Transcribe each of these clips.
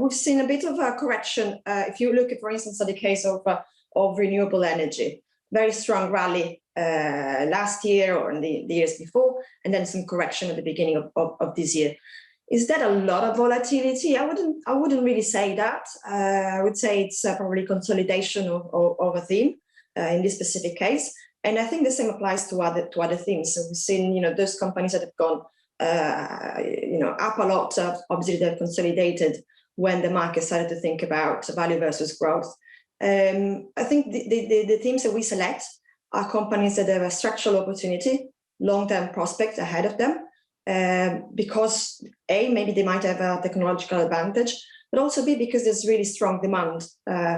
we've seen a bit of a correction. If you look at, for instance, at the case of renewable energy, very strong rally last year or in the years before, and then some correction at the beginning of this year. Is that a lot of volatility? I wouldn't really say that. I would say it's probably consolidation of a theme in this specific case. And I think the same applies to other themes. So we've seen, those companies that have gone, up a lot. Obviously, they've consolidated when the market started to think about value versus growth. I think the themes that we select are companies that have a structural opportunity, long-term prospect ahead of them, because A, maybe they might have a technological advantage, but also B, because there's really strong demand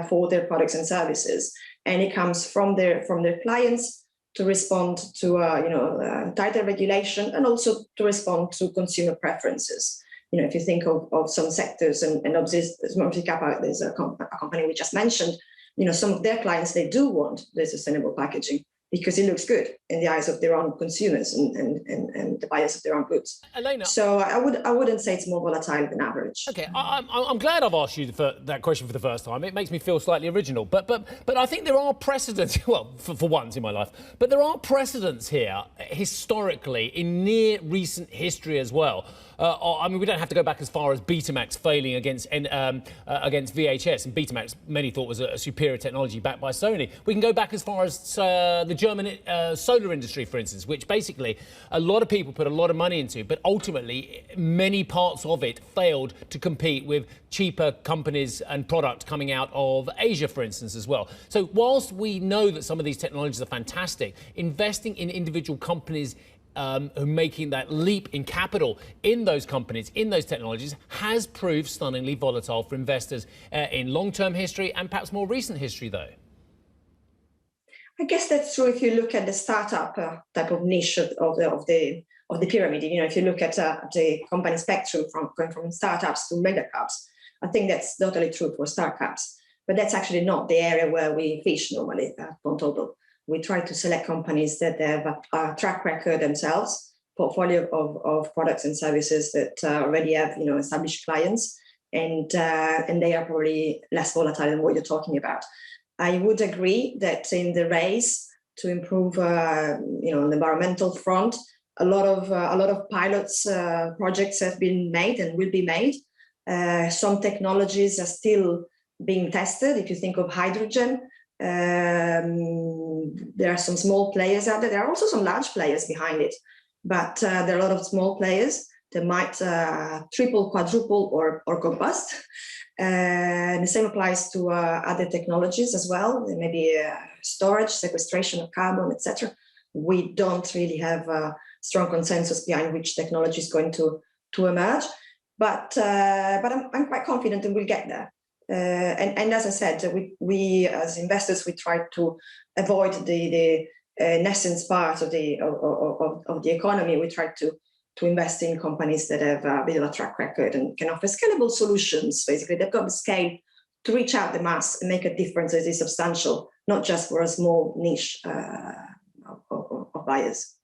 for their products and services, and it comes from their clients to respond to tighter regulation and also to respond to consumer preferences. If you think of some sectors, and obviously there's a company we just mentioned, some of their clients, they do want the sustainable packaging because it looks good in the eyes of their own consumers and the buyers of their own goods. Elena, so I wouldn't say it's more volatile than average. Okay, I'm glad I've asked you that question for the first time. It makes me feel slightly original. But I think there are precedents, well, for once in my life, but there are precedents here historically in near recent history as well. I mean, we don't have to go back as far as Betamax failing against VHS, and Betamax many thought was a superior technology backed by Sony. We can go back as far as the German solar industry, for instance, which basically a lot of people put a lot of money into, but ultimately many parts of it failed to compete with cheaper companies and product coming out of Asia, for instance, as well. So whilst we know that some of these technologies are fantastic, investing in individual companies who are making that leap in capital in those companies, in those technologies, has proved stunningly volatile for investors in long-term history and perhaps more recent history, though. I guess that's true if you look at the startup type of niche of the pyramid. If you look at the company spectrum going from startups to mega caps, I think that's totally true for startups. But that's actually not the area where we fish normally at Vontobel. We try to select companies that have a track record themselves, portfolio of products and services that already have established clients, and they are probably less volatile than what you're talking about. I would agree that in the race to improve, on the environmental front, a lot of pilots projects have been made and will be made. Some technologies are still being tested. If you think of hydrogen, there are some small players out there. There are also some large players behind it, but there are a lot of small players that might triple, quadruple, or go bust. The same applies to other technologies as well. There may be storage, sequestration of carbon, etc. We don't really have a strong consensus behind which technology is going to emerge, but I'm quite confident that we'll get there. And as I said, we as investors, we try to avoid the nascent part of the economy. We try to invest in companies that have a bit of a track record and can offer scalable solutions. Basically, they've got the scale to reach out the mass and make a difference that is substantial, not just for a small niche of buyers.